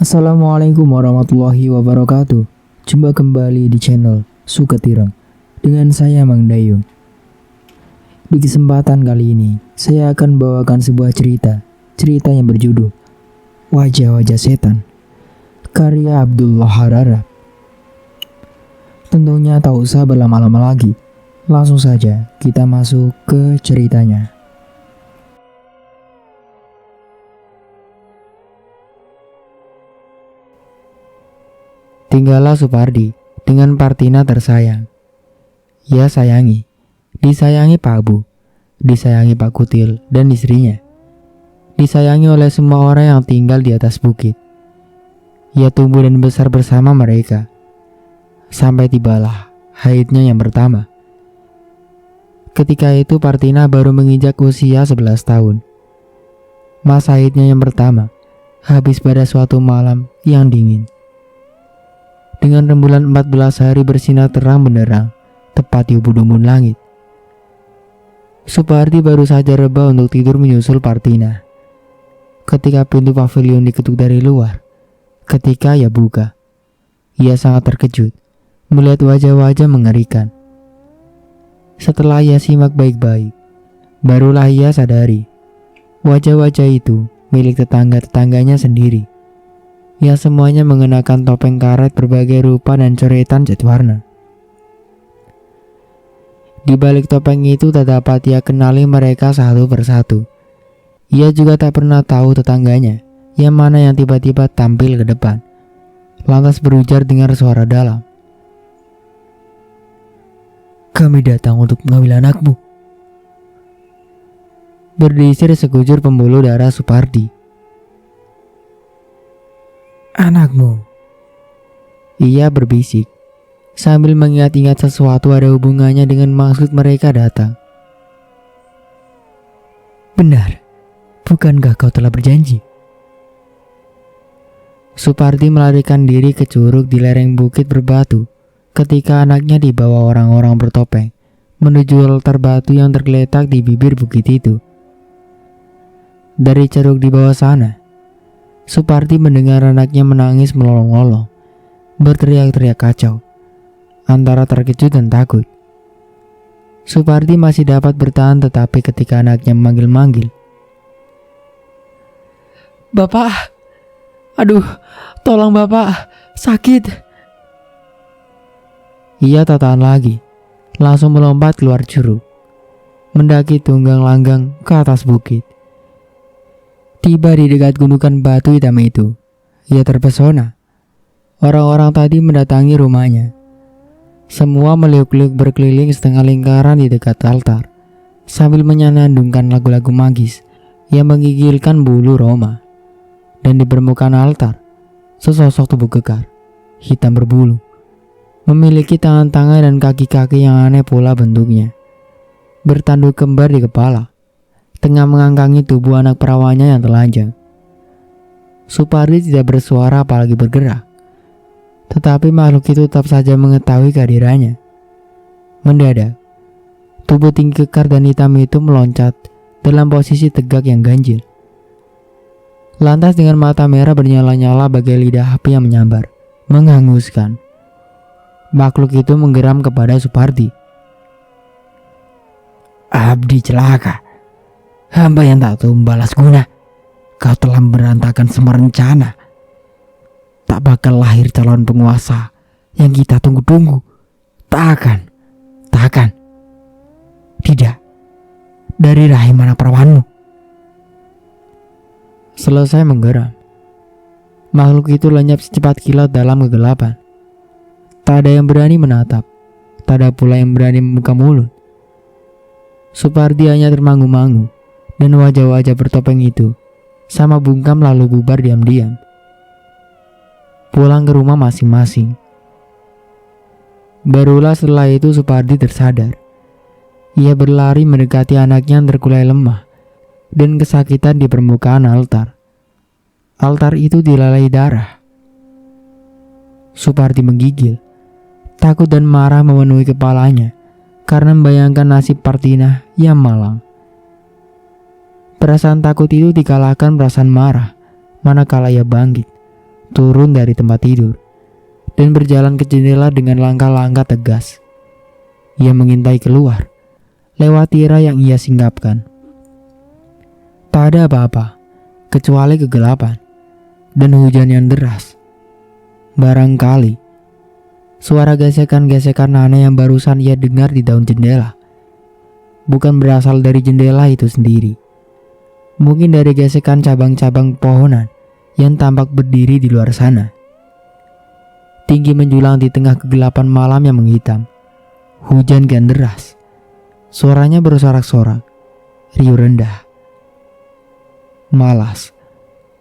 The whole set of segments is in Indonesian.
Assalamualaikum warahmatullahi wabarakatuh. Jumpa kembali di channel Suketireng dengan saya Mang Dayung. Di kesempatan kali ini, saya akan bawakan sebuah cerita yang berjudul Wajah-Wajah Setan, karya Abdullah Hararab. Tentunya tak usah berlama-lama lagi, langsung saja kita masuk ke ceritanya. Tinggallah Supardi dengan Partina tersayang. Ia sayangi, disayangi Pak Abu, disayangi Pak Kutil dan istrinya. Disayangi oleh semua orang yang tinggal di atas bukit. Ia tumbuh dan besar bersama mereka. Sampai tibalah haidnya yang pertama. Ketika itu Partina baru menginjak usia 11 tahun. Masa haidnya yang pertama habis pada suatu malam yang dingin. Dengan rembulan 14 hari bersinar terang benderang, tepat di ubun-ubun langit. Supardi baru saja reba untuk tidur menyusul Partina. Ketika pintu pavilion diketuk dari luar, ketika ia buka, ia sangat terkejut melihat wajah-wajah mengerikan. Setelah ia simak baik-baik, barulah ia sadari wajah-wajah itu milik tetangga-tetangganya sendiri, yang semuanya mengenakan topeng karet berbagai rupa dan coretan cat warna. Di balik topeng itu tak dapat ia kenali mereka satu persatu. Ia juga tak pernah tahu tetangganya yang mana yang tiba-tiba tampil ke depan, lantas berujar dengan suara dalam, "Kami datang untuk mengambil anakmu." Berdisir sekujur pembuluh darah Supardi. "Anakmu?" ia berbisik sambil mengingat-ingat sesuatu ada hubungannya dengan maksud mereka datang. "Benar, bukankah kau telah berjanji?" Supardi melarikan diri ke curug di lereng bukit berbatu ketika anaknya dibawa orang-orang bertopeng menuju altar batu yang tergeletak di bibir bukit itu. Dari curug di bawah sana, Supardi mendengar anaknya menangis melolong-lolong, berteriak-teriak kacau, antara terkejut dan takut. Supardi masih dapat bertahan, tetapi ketika anaknya memanggil-manggil, "Bapak, aduh, tolong Bapak, sakit." Ia tak tahan lagi, langsung melompat keluar curug, mendaki tunggang langgang ke atas bukit. Tiba di dekat gundukan batu hitam itu, ia terpesona. Orang-orang tadi mendatangi rumahnya. Semua meliuk-liuk berkeliling setengah lingkaran di dekat altar, sambil menyanandungkan lagu-lagu magis yang menggigilkan bulu roma. Dan di permukaan altar, sesosok tubuh kekar, hitam berbulu, memiliki tangan-tangan dan kaki-kaki yang aneh pula bentuknya, bertanduk kembar di kepala, tengah mengangkangi tubuh anak perawannya yang telanjang. Supardi tidak bersuara apalagi bergerak, tetapi makhluk itu tetap saja mengetahui kehadirannya. Mendadak, tubuh tinggi kekar dan hitam itu meloncat dalam posisi tegak yang ganjil. Lantas dengan mata merah bernyala-nyala bagai lidah api yang menyambar, menghanguskan. Makhluk itu menggeram kepada Supardi. "Abdi celaka, hamba yang tak tahu membalas guna. Kau telah berantakan semua rencana. Tak bakal lahir calon penguasa yang kita tunggu-tunggu. Tak akan. Tidak, dari rahim anak perawanmu." Selesai menggeram, makhluk itu lenyap secepat kilat dalam kegelapan. Tak ada yang berani menatap, tak ada pula yang berani membuka mulut. Supardi hanya termangu-mangu, dan wajah-wajah bertopeng itu sama bungkam lalu bubar diam-diam, pulang ke rumah masing-masing. Barulah setelah itu Supardi tersadar. Ia berlari mendekati anaknya yang terkulai lemah dan kesakitan di permukaan altar. Altar itu dilalai darah. Supardi menggigil. Takut dan marah memenuhi kepalanya karena membayangkan nasib Partina yang malang. Perasaan takut itu dikalahkan perasaan marah manakala ia bangkit, turun dari tempat tidur dan berjalan ke jendela dengan langkah-langkah tegas. Ia mengintai keluar lewat tirai yang ia singgapkan. Tak ada apa-apa kecuali kegelapan dan hujan yang deras. Barangkali suara gesekan-gesekan aneh yang barusan ia dengar di daun jendela bukan berasal dari jendela itu sendiri. Mungkin dari gesekan cabang-cabang pohonan yang tampak berdiri di luar sana. Tinggi menjulang di tengah kegelapan malam yang menghitam. Hujan kian deras. Suaranya bersorak-sorak, riuh rendah. Malas,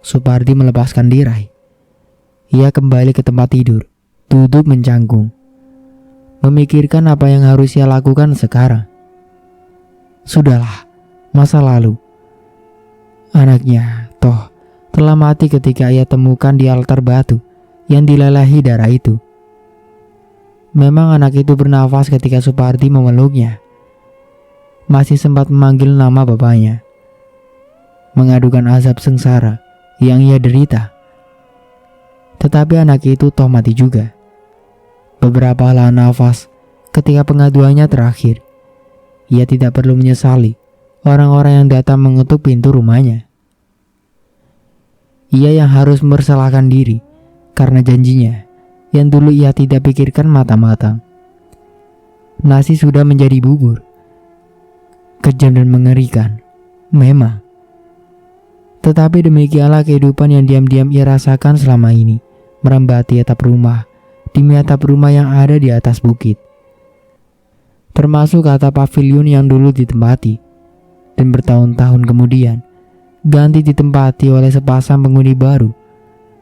Supardi melepaskan tirai. Ia kembali ke tempat tidur, duduk mencangkung, memikirkan apa yang harus ia lakukan sekarang. Sudahlah, masa lalu. Anaknya, toh, telah mati ketika ia temukan di altar batu yang dilelehi darah itu. Memang anak itu bernafas ketika Supardi memeluknya. Masih sempat memanggil nama bapaknya, mengadukan azab sengsara yang ia derita. Tetapi anak itu toh mati juga. Beberapa helaan nafas ketika pengaduannya terakhir. Ia tidak perlu menyesali orang-orang yang datang mengetuk pintu rumahnya. Ia yang harus mempersalahkan diri karena janjinya yang dulu ia tidak pikirkan matang-matang. Nasi sudah menjadi bubur. Kejam dan mengerikan, memang. Tetapi demikianlah kehidupan yang diam-diam ia rasakan selama ini, merembati atap rumah, demi atap rumah yang ada di atas bukit. Termasuk atap pavilion yang dulu ditempati, dan bertahun-tahun kemudian ganti ditempati oleh sepasang penghuni baru,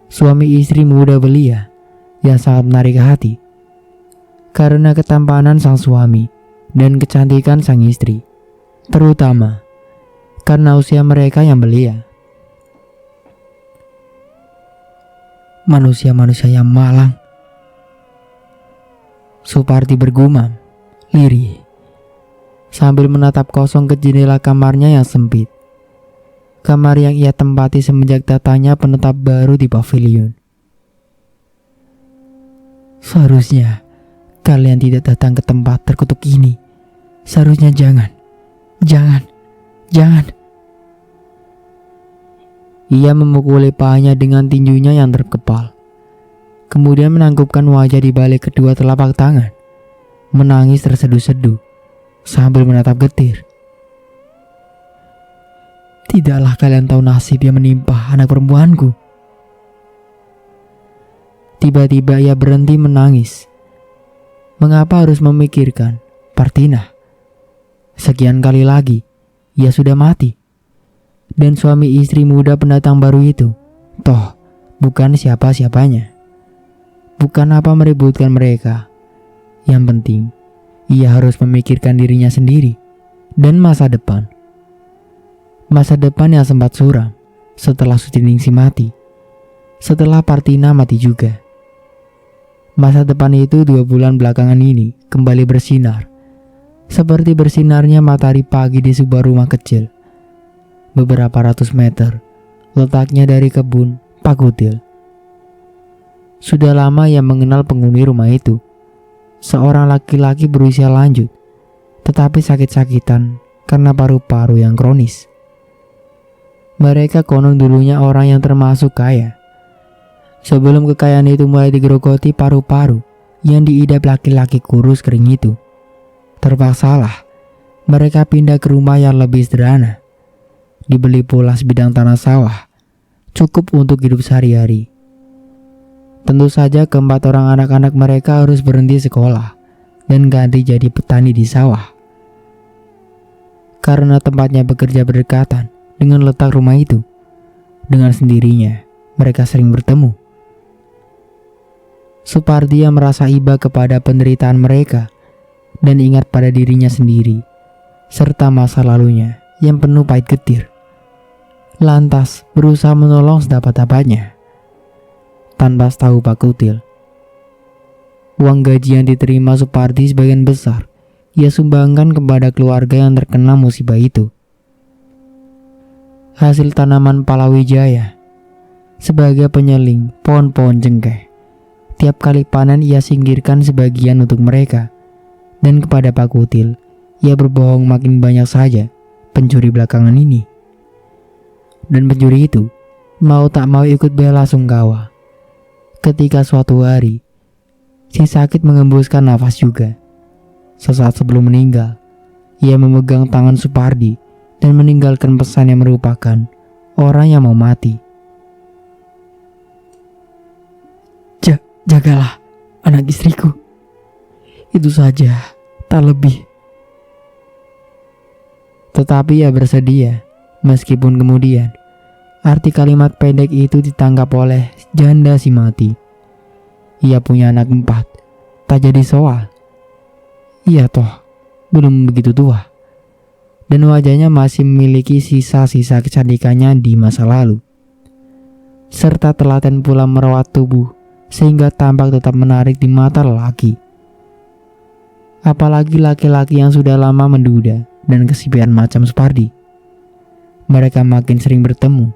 suami istri muda belia yang sangat menarik hati karena ketampanan sang suami dan kecantikan sang istri, terutama karena usia mereka yang belia. Manusia-manusia yang malang, Supardi bergumam, lirih, sambil menatap kosong ke jendela kamarnya yang sempit. Kamar yang ia tempati semenjak datangnya penetap baru di pavilion. Seharusnya kalian tidak datang ke tempat terkutuk ini. Seharusnya jangan. Ia memukuli pahanya dengan tinjunya yang terkepal. Kemudian menangkupkan wajah di balik kedua telapak tangan, menangis terseduh-seduh sambil menatap getir. Tidaklah kalian tahu nasib yang menimpa anak perempuanku. Tiba-tiba ia berhenti menangis. Mengapa harus memikirkan Partina? Sekian kali lagi ia sudah mati. Dan suami istri muda pendatang baru itu, toh bukan siapa-siapanya. Bukan apa meributkan mereka. Yang penting, ia harus memikirkan dirinya sendiri dan masa depan. Masa depan yang sempat suram setelah Sutingsi mati, setelah Partina mati juga. Masa depan itu 2 bulan belakangan ini kembali bersinar, seperti bersinarnya matahari pagi di sebuah rumah kecil. Beberapa ratus meter letaknya dari kebun Pak Kutil. Sudah lama ia mengenal penghuni rumah itu. Seorang laki-laki berusia lanjut, tetapi sakit-sakitan karena paru-paru yang kronis. Mereka konon dulunya orang yang termasuk kaya. Sebelum kekayaan itu mulai digerogoti paru-paru yang diidap laki-laki kurus kering itu, terpaksalah mereka pindah ke rumah yang lebih sederhana. Dibeli pula sebidang tanah sawah, cukup untuk hidup sehari-hari. Tentu saja keempat orang anak-anak mereka harus berhenti sekolah dan ganti jadi petani di sawah. Karena tempatnya bekerja berdekatan dengan letak rumah itu, dengan sendirinya mereka sering bertemu. Supardi yang merasa iba kepada penderitaan mereka dan ingat pada dirinya sendiri, serta masa lalunya yang penuh pahit getir. Lantas berusaha menolong sedapat-dapatnya, tanpa tahu Pak Kutil. Uang gaji yang diterima Supardi sebagian besar ia sumbangkan kepada keluarga yang terkena musibah itu. Hasil tanaman Palawijaya, sebagai penyeling pohon-pohon cengkeh. Tiap kali panen ia singkirkan sebagian untuk mereka. Dan kepada Pak Kutil, ia berbohong makin banyak saja pencuri belakangan ini. Dan pencuri itu mau tak mau ikut bela sungkawa. Ketika suatu hari, si sakit mengembuskan nafas juga. Sesaat sebelum meninggal, ia memegang tangan Supardi dan meninggalkan pesan yang merupakan orang yang mau mati. Jagalah anak istriku. Itu saja, tak lebih. Tetapi ia bersedia, meskipun kemudian arti kalimat pendek itu ditangkap oleh janda si mati. Ia punya anak 4, tak jadi soal. Ia toh belum begitu tua, dan wajahnya masih memiliki sisa-sisa kecantikannya di masa lalu, serta telaten pula merawat tubuh sehingga tampak tetap menarik di mata lelaki. Apalagi laki-laki yang sudah lama menduda dan kesepian macam Supardi. Mereka makin sering bertemu.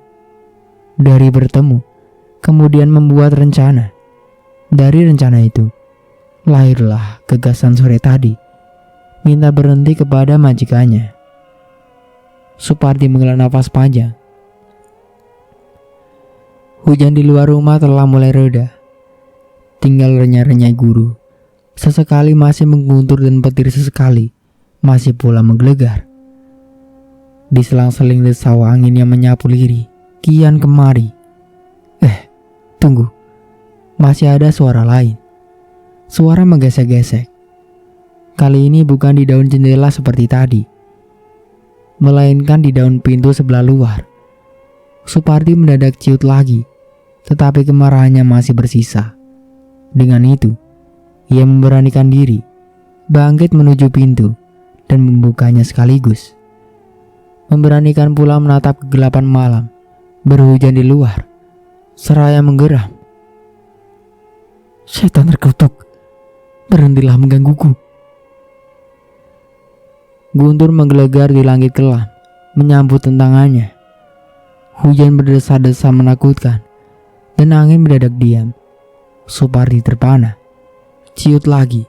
Dari bertemu, kemudian membuat rencana. Dari rencana itu, lahirlah gagasan sore tadi, minta berhenti kepada majikannya. Supardi menghela nafas panjang. Hujan di luar rumah telah mulai reda. Tinggal renyah-renyah guru. Sesekali masih mengguntur dan petir sesekali masih pula menggelegar. Di selang-seling desau angin yang menyapu lirih kian kemari. Tunggu. Masih ada suara lain. Suara menggesek-gesek. Kali ini bukan di daun jendela seperti tadi, melainkan di daun pintu sebelah luar. Supardi mendadak ciut lagi, tetapi kemarahannya masih bersisa. Dengan itu, ia memberanikan diri, bangkit menuju pintu, dan membukanya sekaligus. Memberanikan pula menatap kegelapan malam, berhujan di luar, seraya menggeram. Setan terkutuk, berhentilah menggangguku. Guntur menggelegar di langit kelam, menyambut tentangannya. Hujan berdesa-desa menakutkan, dan angin mendadak diam. Supardi terpana, ciut lagi.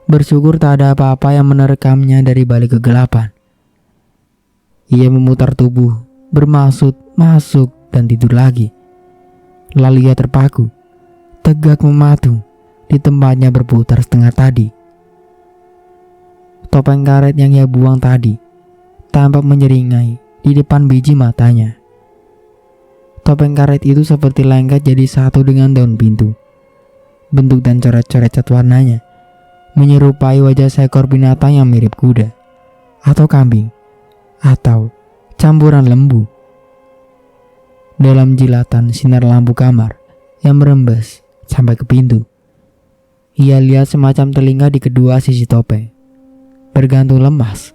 Bersyukur tak ada apa-apa yang menerekamnya dari balik kegelapan. Ia memutar tubuh, bermaksud masuk dan tidur lagi. Lalu ia terpaku, tegak mematu di tempatnya berputar setengah tadi. Topeng karet yang ia buang tadi tampak menyeringai di depan biji matanya. Topeng karet itu seperti lengket jadi satu dengan daun pintu. Bentuk dan coret-coret cat warnanya menyerupai wajah seekor binatang yang mirip kuda, atau kambing, atau campuran lembu. Dalam jilatan sinar lampu kamar yang merembes sampai ke pintu, ia lihat semacam telinga di kedua sisi topeng, bergantung lemas.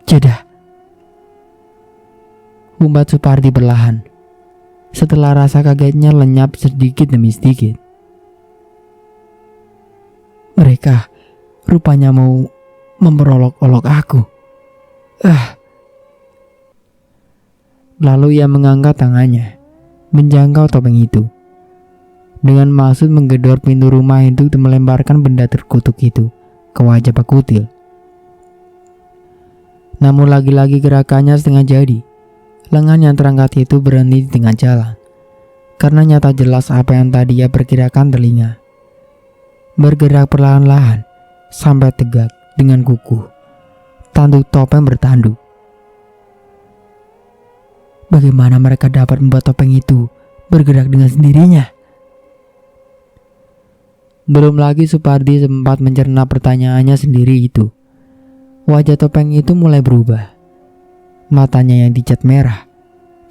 Jeda. Umbat Supardi perlahan, setelah rasa kagetnya lenyap sedikit demi sedikit. Mereka rupanya mau memperolok-olok aku. Lalu ia mengangkat tangannya, menjangkau topeng itu, dengan maksud menggedor pintu rumah itu dan melemparkan benda terkutuk itu ke wajah Pak Kutil. Namun lagi-lagi gerakannya setengah jadi. Lengan yang terangkat itu berhenti di tengah jalan, karena nyata jelas apa yang tadi ia perkirakan telinga. Bergerak perlahan-lahan sampai tegak dengan kukuh. Tanduk topeng bertanduk. Bagaimana mereka dapat membuat topeng itu bergerak dengan sendirinya? Belum lagi Supardi sempat mencerna pertanyaannya sendiri itu. Wajah topeng itu mulai berubah. Matanya yang dicat merah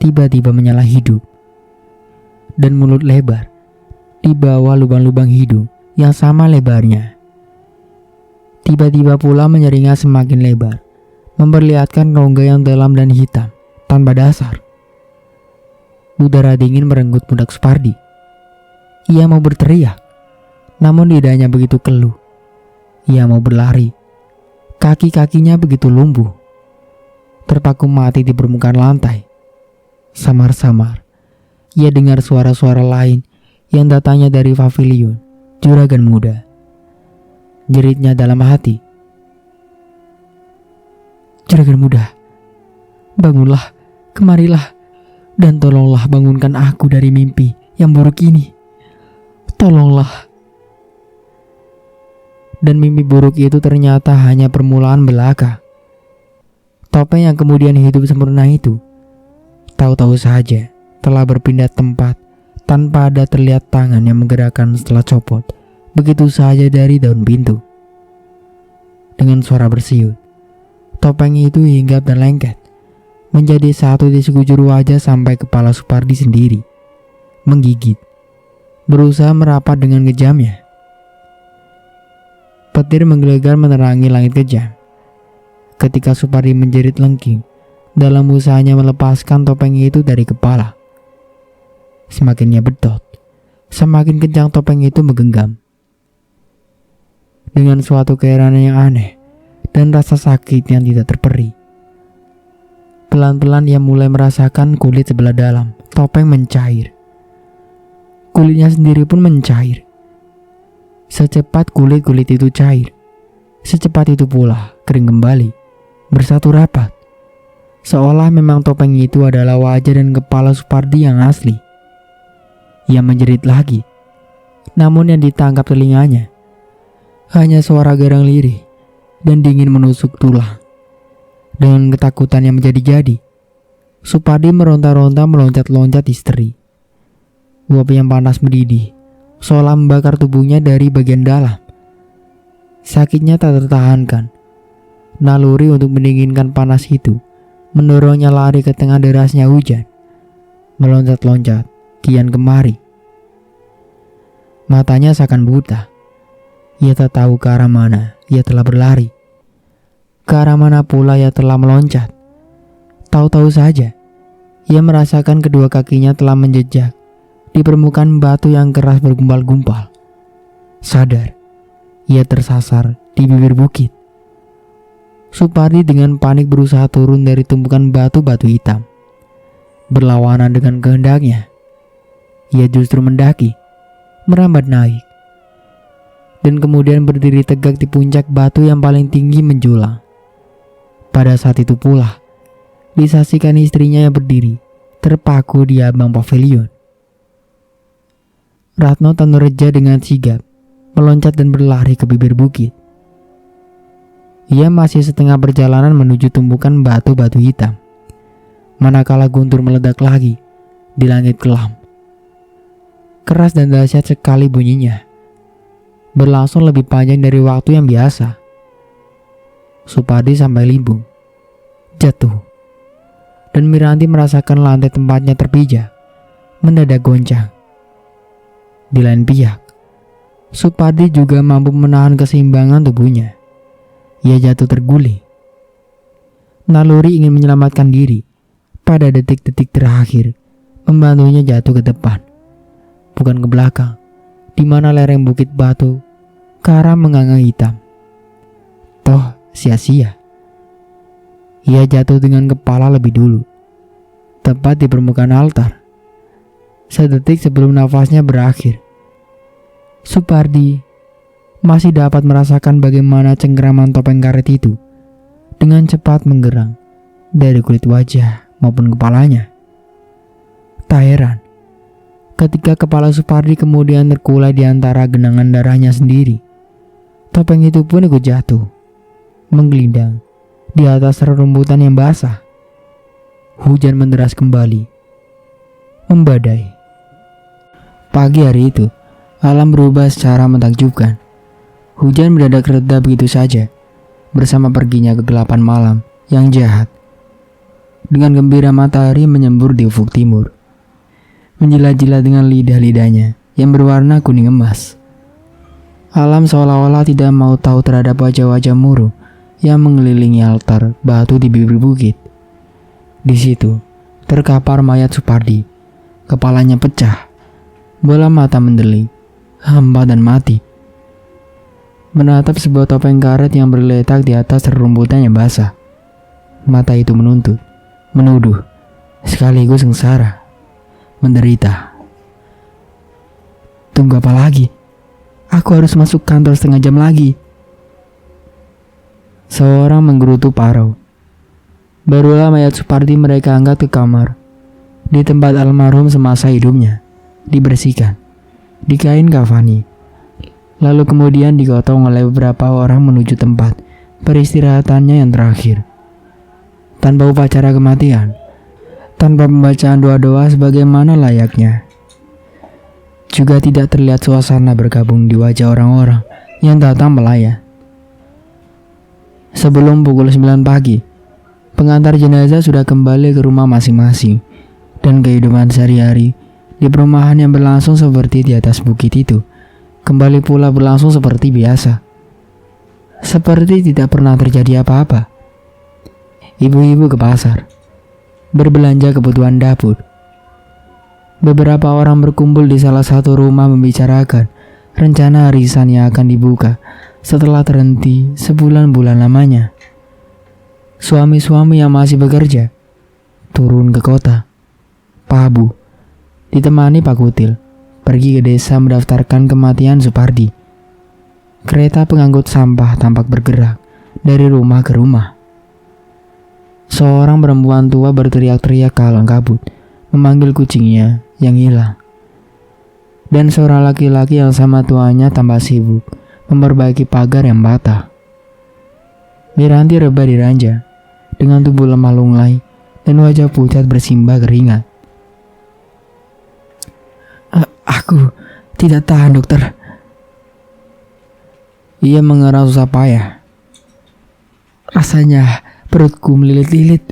tiba-tiba menyala hidup, dan mulut lebar di bawah lubang-lubang hidung yang sama lebarnya. Tiba-tiba pula menyeringas semakin lebar, memperlihatkan rongga yang dalam dan hitam tanpa dasar. Udara dingin merenggut pundak Supardi. Ia mau berteriak, namun lidahnya begitu keluh. Ia mau berlari, kaki-kakinya begitu lumpuh, terpaku mati di permukaan lantai Samar-samar, ia dengar suara-suara lain yang datangnya dari pavilion juragan muda. Jeritnya dalam hati. "Juragan muda, bangunlah, kemarilah, dan tolonglah bangunkan aku dari mimpi yang buruk ini. Tolonglah." Dan mimpi buruk itu ternyata hanya permulaan belaka. Topeng yang kemudian hidup sempurna itu tahu-tahu saja telah berpindah tempat tanpa ada terlihat tangan yang menggerakkan setelah copot begitu saja dari daun pintu. Dengan suara bersiut, topeng itu hinggap dan lengket menjadi satu di sekujur wajah sampai kepala Supardi sendiri menggigit, berusaha merapat dengan kejamnya. Petir menggelegar menerangi langit kejam ketika Supardi menjerit lengking dalam usahanya melepaskan topeng itu dari kepala. Semakin ia betot, semakin kencang topeng itu menggenggam. Dengan suatu keheranan yang aneh dan rasa sakit yang tidak terperi, pelan-pelan ia mulai merasakan kulit sebelah dalam topeng mencair. Kulitnya sendiri pun mencair. Secepat kulit-kulit itu cair, secepat itu pula kering kembali, bersatu rapat. Seolah memang topeng itu adalah wajah dan kepala Supardi yang asli. Ia menjerit lagi, namun yang ditangkap telinganya hanya suara garang lirih dan dingin menusuk tulang. Dengan ketakutan yang menjadi-jadi, Supardi meronta-ronta meloncat-loncat histeri. Uap yang panas mendidih, seolah membakar tubuhnya dari bagian dalam. Sakitnya tak tertahankan. Naluri untuk mendinginkan panas itu mendorongnya lari ke tengah derasnya hujan, meloncat-loncat kian kemari. Matanya seakan buta. Ia tak tahu ke arah mana ia telah berlari, ke arah mana pula ia telah meloncat. Tahu-tahu saja ia merasakan kedua kakinya telah menjejak di permukaan batu yang keras bergumpal-gumpal. Sadar, ia tersasar di bibir bukit. Supardi dengan panik berusaha turun dari tumpukan batu-batu hitam. Berlawanan dengan kehendaknya, ia justru mendaki, merambat naik, dan kemudian berdiri tegak di puncak batu yang paling tinggi menjulang. Pada saat itu pula, disaksikan istrinya yang berdiri, terpaku di abang pavilion. Ratno Tanureja dengan sigap meloncat dan berlari ke bibir bukit. Ia masih setengah perjalanan menuju tumpukan batu-batu hitam, manakala guntur meledak lagi di langit kelam. Keras dan dahsyat sekali bunyinya, berlangsung lebih panjang dari waktu yang biasa. Supardi sampai limbung, jatuh, dan Miranti merasakan lantai tempatnya terpijak, mendadak goncang. Di lain pihak, Supardi juga mampu menahan keseimbangan tubuhnya. Ia jatuh terguling. Naluri ingin menyelamatkan diri pada detik-detik terakhir, membantunya jatuh ke depan, bukan ke belakang, di mana lereng bukit batu karam menganga hitam. Toh sia-sia. Ia jatuh dengan kepala lebih dulu, tepat di permukaan altar. Sedetik sebelum nafasnya berakhir, Supardi masih dapat merasakan bagaimana cengkeraman topeng karet itu dengan cepat menggerang dari kulit wajah maupun kepalanya. Tak heran ketika kepala Supardi kemudian terkulai di antara genangan darahnya sendiri, topeng itu pun ikut jatuh, menggelindang di atas rerumputan yang basah. Hujan menderas kembali, membadai. Pagi hari itu, alam berubah secara menakjubkan. Hujan mendadak reda begitu saja, bersama perginya kegelapan malam yang jahat. Dengan gembira matahari menyembur di ufuk timur, menjilat-jilat dengan lidah-lidahnya yang berwarna kuning emas. Alam seolah-olah tidak mau tahu terhadap wajah-wajah murung yang mengelilingi altar batu di bibir bukit. Di situ terkapar mayat Supardi, kepalanya pecah, bola mata mendelik, hampa dan mati, menatap sebuah topeng karet yang berletak di atas rerumputan yang basah. Mata itu menuntut, menuduh, sekaligus sengsara, menderita. Tunggu apa lagi? Aku harus masuk kantor setengah jam lagi. Seorang menggerutu parau. Barulah mayat Supardi mereka angkat ke kamar. Di tempat almarhum semasa hidupnya. Dibersihkan. Dikain kafani. Lalu kemudian digotong oleh beberapa orang menuju tempat peristirahatannya yang terakhir. Tanpa upacara kematian. Tanpa pembacaan doa-doa sebagaimana layaknya. Juga tidak terlihat suasana bergabung di wajah orang-orang yang datang melayat. Sebelum pukul 9 pagi, pengantar jenazah sudah kembali ke rumah masing-masing dan kehidupan sehari-hari di perumahan yang berlangsung seperti di atas bukit itu kembali pula berlangsung seperti biasa. Seperti tidak pernah terjadi apa-apa. Ibu-ibu ke pasar, berbelanja kebutuhan dapur. Beberapa orang berkumpul di salah satu rumah membicarakan rencana arisan yang akan dibuka setelah terhenti sebulan-bulan lamanya. Suami-suami yang masih bekerja turun ke kota. Pak Abu ditemani Pak Kutil pergi ke desa mendaftarkan kematian Supardi. Kereta pengangkut sampah tampak bergerak dari rumah ke rumah. Seorang perempuan tua berteriak-teriak kalang kabut memanggil kucingnya yang hilang. Dan seorang laki-laki yang sama tuanya tambah sibuk memperbaiki pagar yang patah. Miranti rebah di ranjang dengan tubuh lemah lunglai dan wajah pucat bersimbah keringat. Aku tidak tahan, dokter. Ia mengerang susah payah. Rasanya perutku melilit-lilit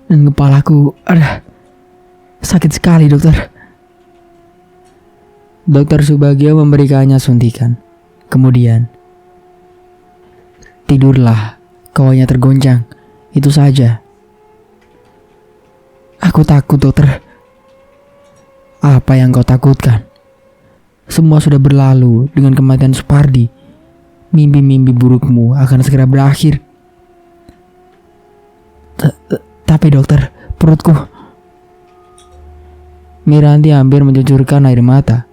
dan kepalaku sakit sekali, dokter. Dokter Subagio memberikannya suntikan. Kemudian, tidurlah, kau hanya tergoncang. Itu saja. Aku takut, dokter. Apa yang kau takutkan? Semua sudah berlalu dengan kematian Supardi. Mimpi-mimpi burukmu akan segera berakhir. Tapi dokter, perutku. Miranti hampir mencucurkan air mata.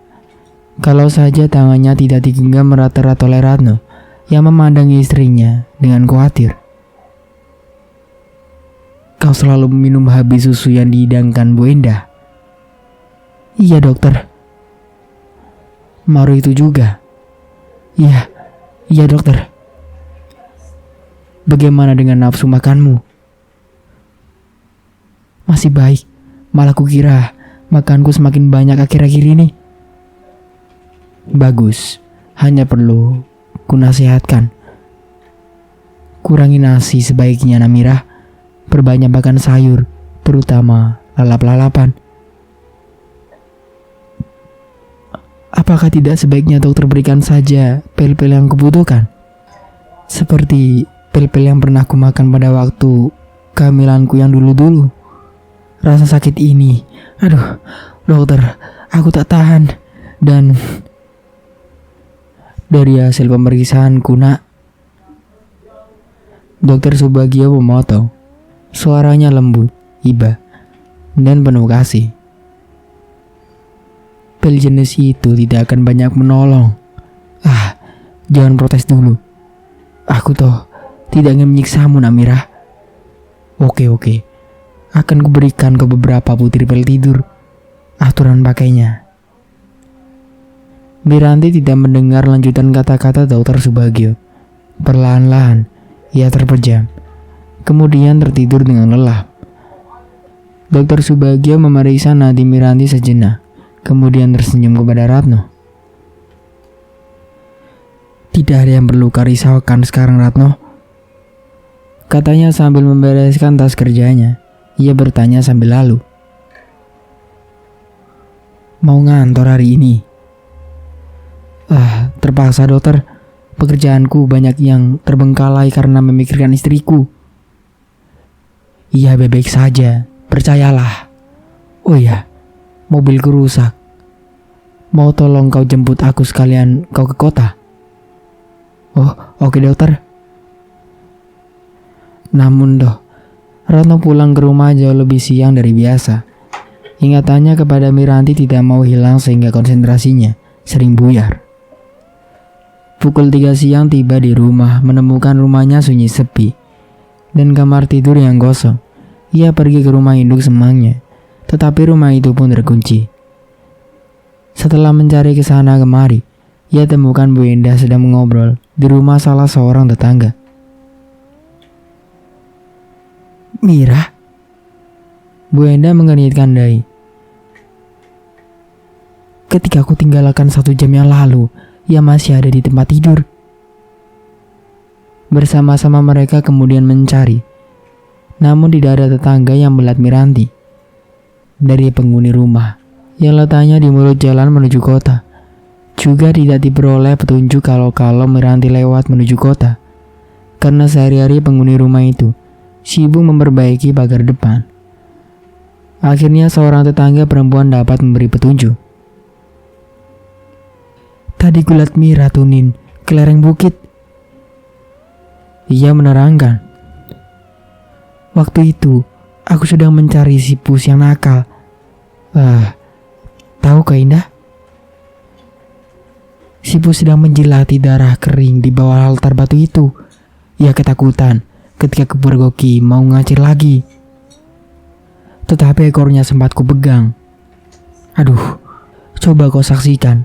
Kalau saja tangannya tidak digenggam erat-erat oleh Ratno yang memandangi istrinya dengan khawatir. Kau selalu minum habis susu yang dihidangkan Bu Endah. Iya, dokter. Maru itu juga. Iya dokter. Bagaimana dengan nafsu makanmu? Masih baik. Malah kukira makanku semakin banyak akhir-akhir ini. Bagus. Hanya perlu kunasihatkan. Kurangi nasi sebaiknya, Namira. Perbanyak makan sayur, terutama lalap-lalapan. Apakah tidak sebaiknya dokter berikan saja pil-pil yang kubutuhkan? Seperti pil-pil yang pernah kumakan pada waktu kehamilanku yang dulu-dulu. Rasa sakit ini, dokter, aku tak tahan. Dan dari hasil pemeriksaanku, nak. Dokter Subagio memotong. Suaranya lembut, iba, dan penuh kasih. Pil jenis itu tidak akan banyak menolong. Jangan protes dulu. Aku toh tidak ingin menyiksamu, Namira. Oke. Akan kuberikan ke beberapa butir pil tidur. Aturan pakainya. Miranti tidak mendengar lanjutan kata-kata dokter Subagio. Perlahan-lahan ia terpejam. Kemudian tertidur dengan lelap. Dokter Subagio memeriksa nadi Miranti sejenak. Kemudian tersenyum kepada Ratno. Tidak ada yang perlu kau risaukan sekarang, Ratno. Katanya sambil membereskan tas kerjanya. Ia bertanya sambil lalu. Mau ngantor hari ini? Terpaksa, dokter. Pekerjaanku banyak yang terbengkalai karena memikirkan istriku. Iya, baik saja. Percayalah. Oh iya, mobilku rusak. Mau tolong kau jemput aku sekalian kau ke kota? Oh, oke dokter. Namun Ratno pulang ke rumah jauh lebih siang dari biasa. Ingatannya kepada Miranti tidak mau hilang sehingga konsentrasinya sering buyar. Pukul 3 siang tiba di rumah, menemukan rumahnya sunyi sepi dan kamar tidur yang kosong. Ia pergi ke rumah induk semangnya, tetapi rumah itu pun terkunci. Setelah mencari ke sana kemari, ia temukan Bu Endah sedang mengobrol di rumah salah seorang tetangga. "Mira?" Bu Endah mengernyitkan dahi. "Ketika aku tinggalkan 1 jam yang lalu, ia masih ada di tempat tidur." Bersama-sama mereka kemudian mencari, namun tidak ada tetangga yang melihat Miranti. Dari penghuni rumah yang letaknya di mulut jalan menuju kota, juga tidak diperoleh petunjuk kalau Miranti lewat menuju kota, karena sehari-hari penghuni rumah itu sibuk memperbaiki pagar depan. Akhirnya seorang tetangga perempuan dapat memberi petunjuk. "Tadi kulihat Mira tunin ke lereng bukit." Ia menerangkan, "Waktu itu aku sedang mencari si Pus yang nakal. Tahu Kak Indah? Si Pus sedang menjilati darah kering di bawah altar batu itu. Ia ketakutan ketika kepergoki mau ngacir lagi. Tetapi ekornya sempat kupegang. Aduh, coba kau saksikan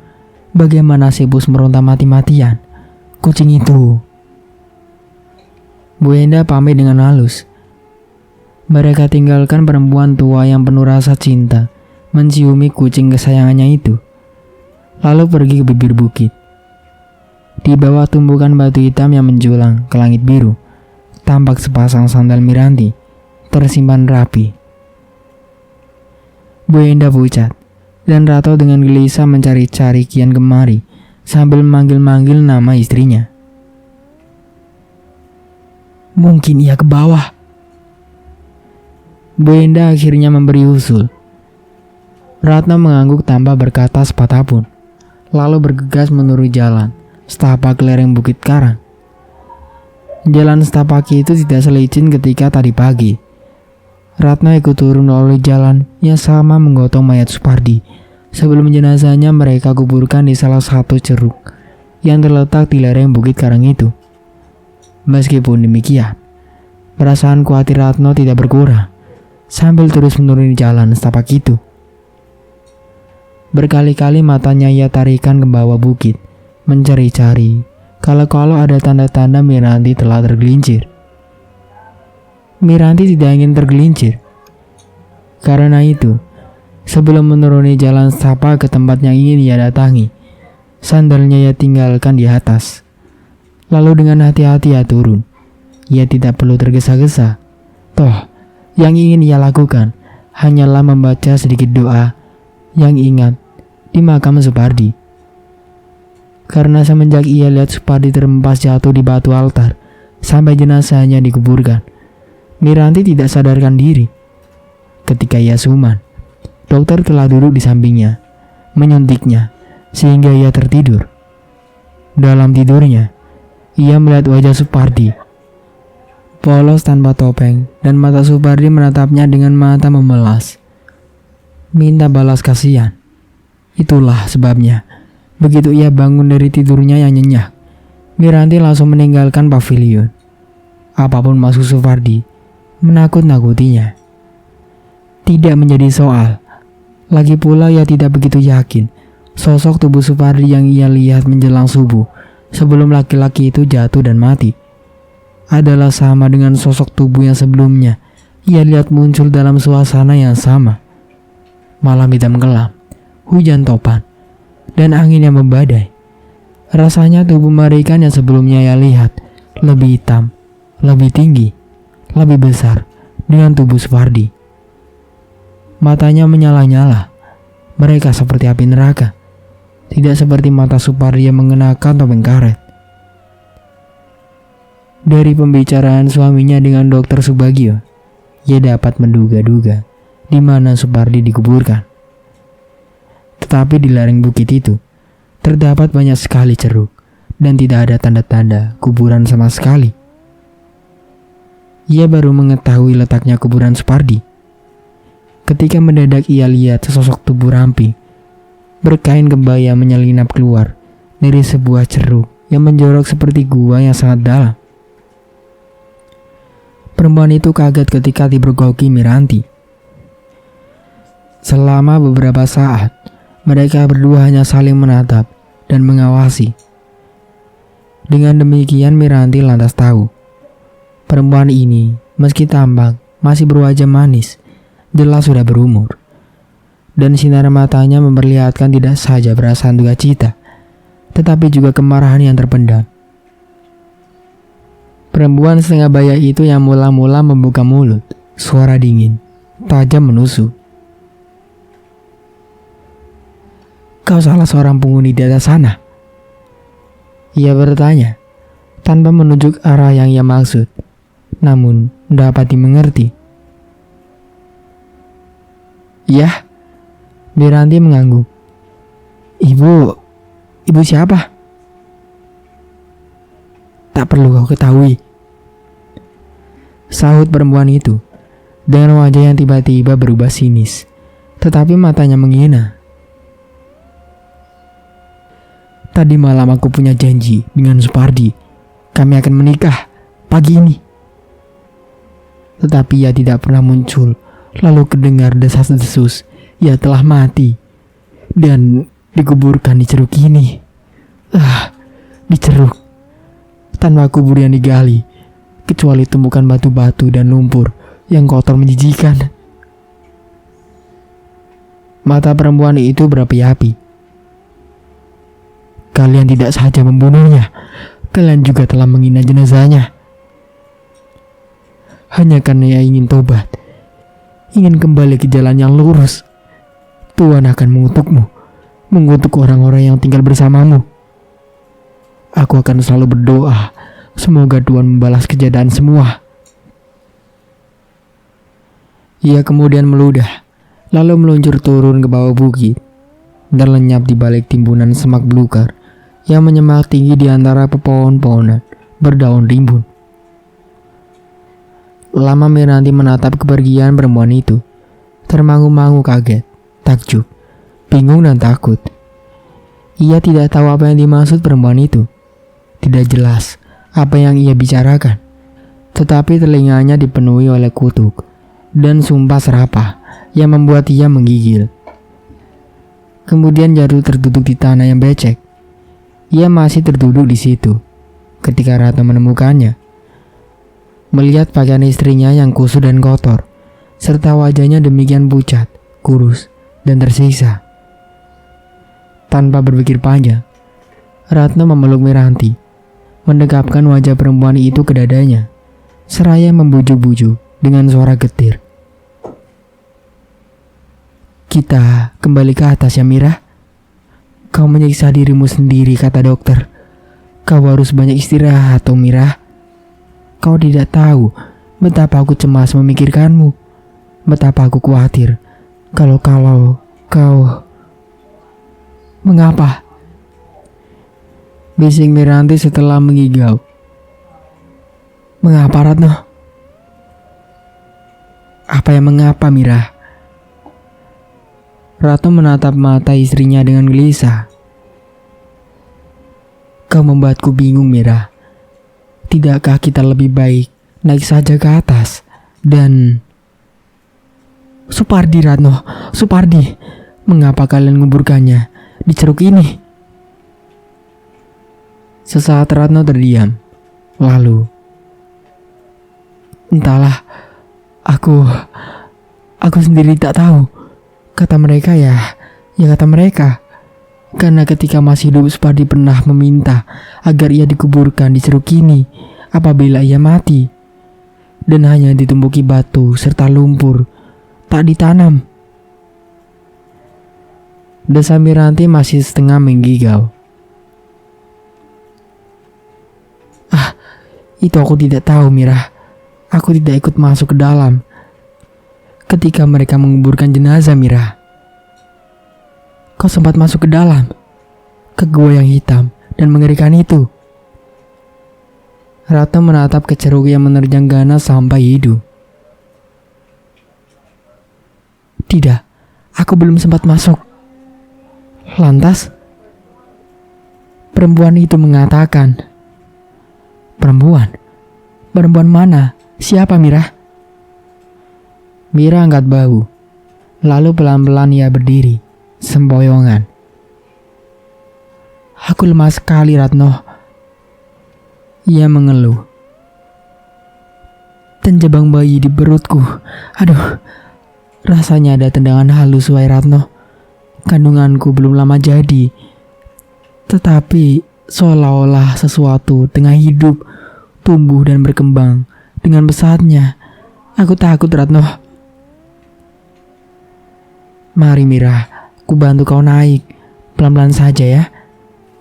bagaimana si Pus meronta mati-matian. Kucing itu." Bu Endah pamit dengan halus. Mereka tinggalkan perempuan tua yang penuh rasa cinta menciumi kucing kesayangannya itu, lalu pergi ke bibir bukit. Di bawah tumbukan batu hitam yang menjulang ke langit biru, tampak sepasang sandal Miranti tersimpan rapi. Bu Endah pucat, dan Ratno dengan gelisah mencari-cari kian kemari sambil memanggil-manggil nama istrinya. "Mungkin ia ke bawah." Bu Endah akhirnya memberi usul. Ratno mengangguk tanpa berkata sepatah pun, lalu bergegas menuruni jalan setapak lereng Bukit Karang. Jalan setapak itu tidak selicin ketika tadi pagi. Ratno ikut turun melalui jalan yang sama menggotong mayat Supardi sebelum jenazahnya mereka kuburkan di salah satu ceruk yang terletak di lereng Bukit Karang itu. Meskipun demikian, perasaan khawatir Ratno tidak berkurang sambil terus menuruni jalan setapak itu. Berkali-kali matanya ia tarikan ke bawah bukit, mencari-cari kalau ada tanda-tanda Miranti telah tergelincir. Miranti tidak ingin tergelincir. Karena itu, sebelum menuruni jalan setapak ke tempat yang ingin ia datangi, sandalnya ia tinggalkan di atas. Lalu dengan hati-hati ia turun. Ia tidak perlu tergesa-gesa. Toh, yang ingin ia lakukan hanyalah membaca sedikit doa yang ingat di makam Supardi. Karena semenjak ia lihat Supardi terhempas jatuh di batu altar sampai jenazahnya dikuburkan, Miranti tidak sadarkan diri. Ketika ia suman, dokter telah duduk di sampingnya, menyuntiknya sehingga ia tertidur. Dalam tidurnya, ia melihat wajah Supardi, polos tanpa topeng, dan mata Supardi menatapnya dengan mata memelas, minta balas kasihan. Itulah sebabnya, begitu ia bangun dari tidurnya yang nyenyak, Miranti langsung meninggalkan pavilion. Apapun maksud Supardi, menakut-nakutinya tidak menjadi soal. Lagi pula ia tidak begitu yakin sosok tubuh Supardi yang ia lihat menjelang subuh sebelum laki-laki itu jatuh dan mati adalah sama dengan sosok tubuh yang sebelumnya ia lihat muncul dalam suasana yang sama. Malam hitam kelam, hujan topan, dan angin yang membadai. Rasanya tubuh mereka yang sebelumnya ia lihat lebih hitam, lebih tinggi, lebih besar dengan tubuh Supardi. Matanya menyala-nyala. Mereka seperti api neraka, tidak seperti mata Supardi yang mengenakan topeng karet. Dari pembicaraan suaminya dengan Dr. Subagio, ia dapat menduga-duga di mana Supardi dikuburkan. Tetapi di lereng bukit itu terdapat banyak sekali ceruk dan tidak ada tanda-tanda kuburan sama sekali. Ia baru mengetahui letaknya kuburan Supardi ketika mendadak ia lihat sesosok tubuh ramping berkain kebaya menyelinap keluar dari sebuah ceruk yang menjorok seperti gua yang sangat dalam. Perempuan itu kaget ketika dipergoki Miranti. Selama beberapa saat, mereka berdua hanya saling menatap dan mengawasi. Dengan demikian Miranti lantas tahu, perempuan ini meski tampak masih berwajah manis, jelas sudah berumur. Dan sinar matanya memperlihatkan tidak saja perasaan duka cita, tetapi juga kemarahan yang terpendam. Perempuan setengah baya itu yang mula-mula membuka mulut, suara dingin, tajam menusuk. "Kau salah seorang penghuni di atas sana?" Ia bertanya, tanpa menunjuk arah yang ia maksud, namun dapat dimengerti. "Ya," Miranti mengangguk. Ibu siapa?" "Tak perlu kau ketahui," sahut perempuan itu dengan wajah yang tiba-tiba berubah sinis, tetapi matanya menghina. "Tadi malam aku punya janji dengan Supardi. Kami akan menikah pagi ini. Tetapi ia tidak pernah muncul. Lalu kedengar desas-desus. Ia telah mati dan dikuburkan di ceruk ini. Di ceruk tanpa kubur yang digali, kecuali tumpukan batu-batu dan lumpur yang kotor menjijikan." Mata perempuan itu berapi-api. "Kalian tidak saja membunuhnya, kalian juga telah menghina jenazahnya. Hanya karena ia ingin tobat, ingin kembali ke jalan yang lurus. Tuhan akan mengutukmu, mengutuk orang-orang yang tinggal bersamamu. Aku akan selalu berdoa, semoga Tuhan membalas kejahatan semua." Ia kemudian meludah, lalu meluncur turun ke bawah bukit dan lenyap di balik timbunan semak belukar yang menyemak tinggi di antara pepohonan berdaun rimbun. Lama Miranti menatap kepergian perempuan itu, termangu-mangu kaget, takjub, bingung dan takut. Ia tidak tahu apa yang dimaksud perempuan itu. Tidak jelas apa yang ia bicarakan, tetapi telinganya dipenuhi oleh kutuk dan sumpah serapah yang membuat ia menggigil. Kemudian jatuh terduduk di tanah yang becek. Ia masih terduduk di situ ketika Ratno menemukannya. Melihat pakaian istrinya yang kusut dan kotor, serta wajahnya demikian pucat, kurus, dan tersiksa. Tanpa berpikir panjang, Ratno memeluk Miranti, mendekapkan wajah perempuan itu ke dadanya, seraya membujuk-bujuk dengan suara getir. "Kita kembali ke atas ya, Mira. Kau menyiksa dirimu sendiri," kata dokter. "Kau harus banyak istirahat, Mira. Kau tidak tahu betapa aku cemas memikirkanmu, betapa aku khawatir kalau kau..." "Mengapa?" bisik Miranti setelah mengigau. "Mengapa, Ratno?" "Apa yang mengapa, Mira?" Ratno menatap mata istrinya dengan gelisah. "Kau membuatku bingung, Mira. Tidakkah kita lebih baik naik saja ke atas dan..." "Supardi, Ratno, Supardi. Mengapa kalian menguburkannya di ceruk ini?" Sesaat Ratno terdiam. Lalu, "Entahlah, aku sendiri tak tahu. Kata mereka ya kata mereka. Karena ketika masih hidup Supardi pernah meminta agar ia dikuburkan di ceruk ini apabila ia mati. Dan hanya ditumpuki batu serta lumpur, tak ditanam." Desa Miranti masih setengah menggigau. "Itu aku tidak tahu, Mira. Aku tidak ikut masuk ke dalam ketika mereka menguburkan jenazah, Mira." "Kau sempat masuk ke dalam, ke gua yang hitam dan mengerikan itu?" Ratna menatap ke ceruk yang menerjang ganas sampai hidung. Tidak, aku belum sempat masuk. Lantas, perempuan itu mengatakan, Perempuan? Perempuan mana? Siapa, Mira? Mira angkat bahu. Lalu pelan-pelan ia berdiri, sempoyongan. Aku lemah sekali, Ratno. Ia mengeluh. Tenjebang bayi di perutku. Aduh, rasanya ada tendangan halus, wahai Ratno. Kandunganku belum lama jadi. Tetapi seolah-olah sesuatu tengah hidup, tumbuh dan berkembang dengan pesatnya. Aku takut, Ratno. Mari Mira, ku bantu kau naik. Pelan-pelan saja ya.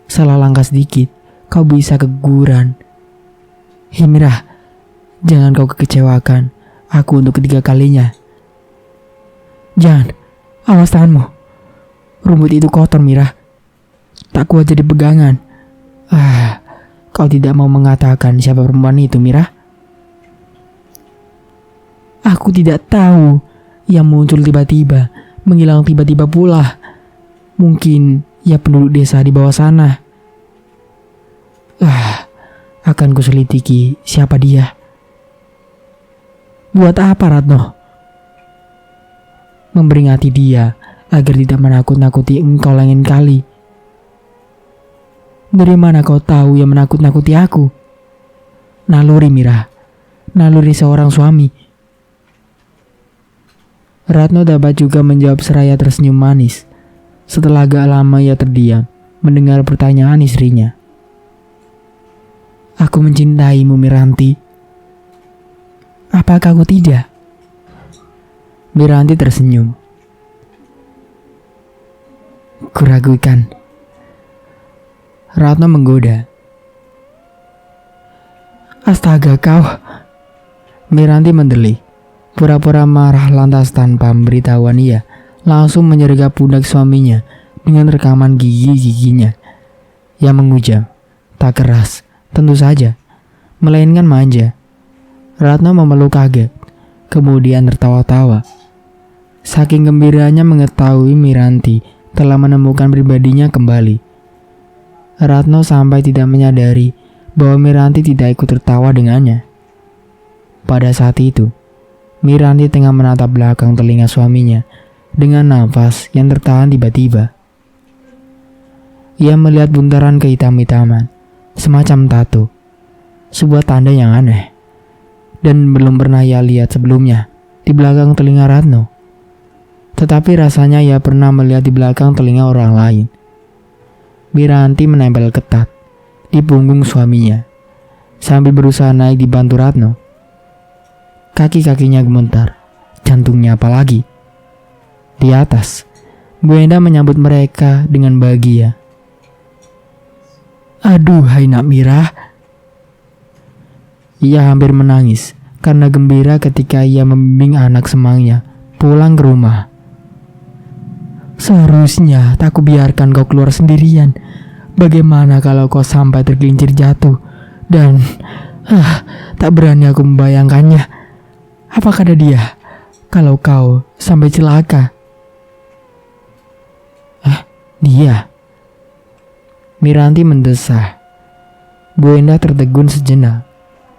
Salah langkah sedikit, kau bisa keguguran. Hei Mira, jangan kau kekecewakan aku untuk ketiga kalinya. Jangan, awas tanganmu. Rumput itu kotor, Mira. Tak kuat jadi pegangan. Kau tidak mau mengatakan siapa perempuan itu, Mira? Aku tidak tahu. Ia muncul tiba-tiba, menghilang tiba-tiba pula. Mungkin ia penduduk desa di bawah sana. Akan kuselidiki siapa dia. Buat apa, Ratno? Memperingati dia agar tidak menakut-nakuti engkau lain kali. Dari mana kau tahu yang menakut-nakuti aku? Naluri, Mira. Naluri seorang suami. Ratno dapat juga menjawab seraya tersenyum manis. Setelah agak lama ia terdiam mendengar pertanyaan istrinya. Aku mencintaimu, Miranti. Apakah aku tidak? Miranti tersenyum. Kuragukan. Ratno menggoda. Astaga kau. Miranti mendelik. Pura-pura marah lantas tanpa memberitahuan ia langsung menyergap pundak suaminya dengan rekaman gigi-giginya yang mengujam. Tak keras, tentu saja, melainkan manja. Ratno memeluk kaget, kemudian tertawa-tawa. Saking gembiranya mengetahui Miranti telah menemukan pribadinya kembali. Ratno sampai tidak menyadari bahwa Miranti tidak ikut tertawa dengannya. Pada saat itu, Miranti tengah menatap belakang telinga suaminya dengan nafas yang tertahan tiba-tiba. Ia melihat buntaran kehitam-hitaman, semacam tato, sebuah tanda yang aneh, dan belum pernah ia lihat sebelumnya di belakang telinga Ratno. Tetapi rasanya ia pernah melihat di belakang telinga orang lain. Miranti menempel ketat di punggung suaminya sambil berusaha naik dibantu Ratno. Kaki-kakinya gemetar, jantungnya apalagi. Di atas, Bu Enda menyambut mereka dengan bahagia. Aduh, hai nak Mira. Ia hampir menangis karena gembira ketika ia membimbing anak semangnya pulang ke rumah. Seharusnya tak kubiarkan kau keluar sendirian. Bagaimana kalau kau sampai tergelincir jatuh dan tak berani aku membayangkannya. Apa kata dia kalau kau sampai celaka? Dia? Miranti mendesah. Bu Enda tertegun sejenak.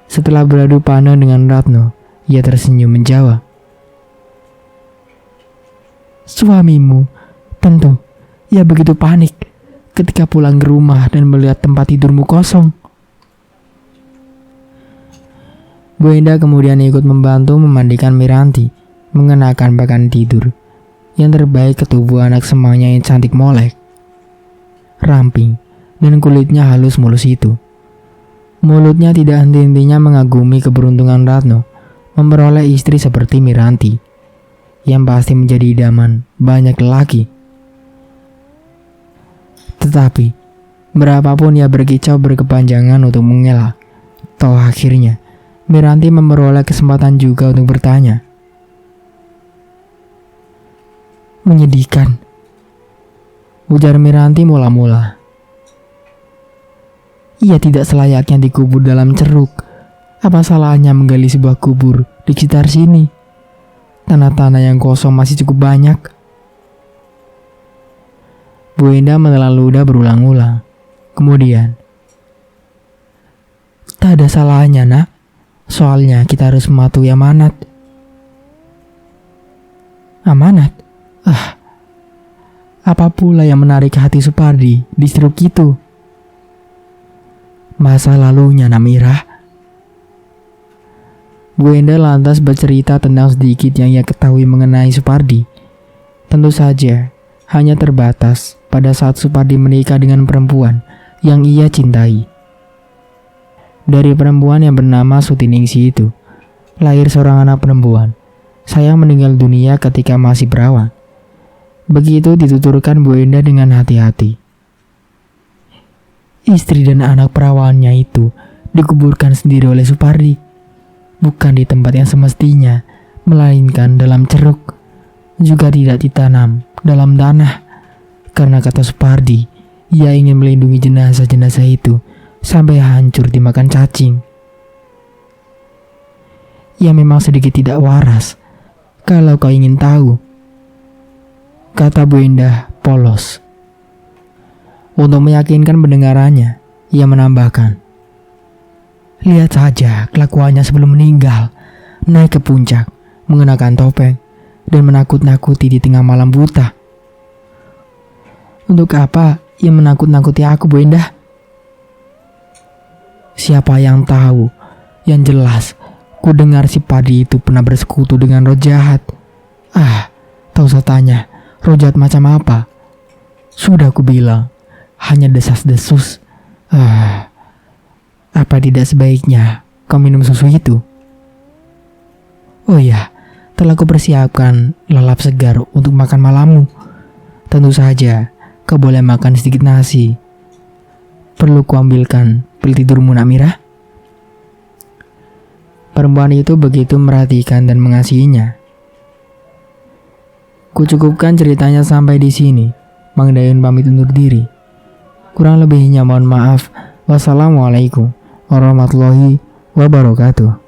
Setelah beradu pandang dengan Ratno, ia tersenyum menjawab. Suamimu, tentu, ia begitu panik ketika pulang ke rumah dan melihat tempat tidurmu kosong. Bu Enda kemudian ikut membantu memandikan Miranti, mengenakan pakaian tidur yang terbaik ke tubuh anak semangnya yang cantik molek, ramping, dan kulitnya halus mulus itu. Mulutnya tidak henti-hentinya mengagumi keberuntungan Ratno memperoleh istri seperti Miranti, yang pasti menjadi idaman banyak lelaki. Tetapi, berapapun ia berkicau berkepanjangan untuk mengelak, toh akhirnya Miranti memperoleh kesempatan juga untuk bertanya. Menyedihkan, ujar Miranti mula-mula. Ia tidak selayaknya dikubur dalam ceruk. Apa salahnya menggali sebuah kubur di sekitar sini? Tanah-tanah yang kosong masih cukup banyak. Bu Enda menelan ludah berulang-ulang. Kemudian, tak ada salahnya, nak. Soalnya kita harus mematuhi amanat. Amanat? Apa pula yang menarik hati Supardi di ceruk itu? Masa lalunya, Namirah. Bu Enda lantas bercerita tentang sedikit yang ia ketahui mengenai Supardi. Tentu saja, hanya terbatas pada saat Supardi menikah dengan perempuan yang ia cintai. Dari perempuan yang bernama Sutiningsih itu, lahir seorang anak perempuan. Sayang meninggal dunia ketika masih perawan. Begitu dituturkan Bu Enda dengan hati-hati. Istri dan anak perawannya itu dikuburkan sendiri oleh Supardi. Bukan di tempat yang semestinya, melainkan dalam ceruk. Juga tidak ditanam dalam tanah. Karena kata Supardi, ia ingin melindungi jenazah-jenazah itu sampai hancur dimakan cacing. Ia memang sedikit tidak waras, kalau kau ingin tahu, kata Bu Enda polos. Untuk meyakinkan pendengarannya, ia menambahkan, lihat saja kelakuannya sebelum meninggal, naik ke puncak, mengenakan topeng, dan menakut-nakuti di tengah malam buta. Untuk apa ia menakut-nakuti aku, Bu Enda? Siapa yang tahu? Yang jelas, ku dengar si Padi itu pernah bersekutu dengan roh jahat. Tak usah tanya, roh jahat macam apa? Sudah ku bilang, hanya desas-desus. Apa tidak sebaiknya kau minum susu itu? Oh ya, telah ku persiapkan lalap segar untuk makan malammu. Tentu saja, kau boleh makan sedikit nasi. Perlu ku ambilkan pil tidurmu, Namirah? Perempuan itu begitu merhatikan dan mengasihinya. Ku cukupkan ceritanya sampai di sini. Mang Dayun pamit undur diri. Kurang lebihnya mohon maaf. Wassalamualaikum warahmatullahi wabarakatuh.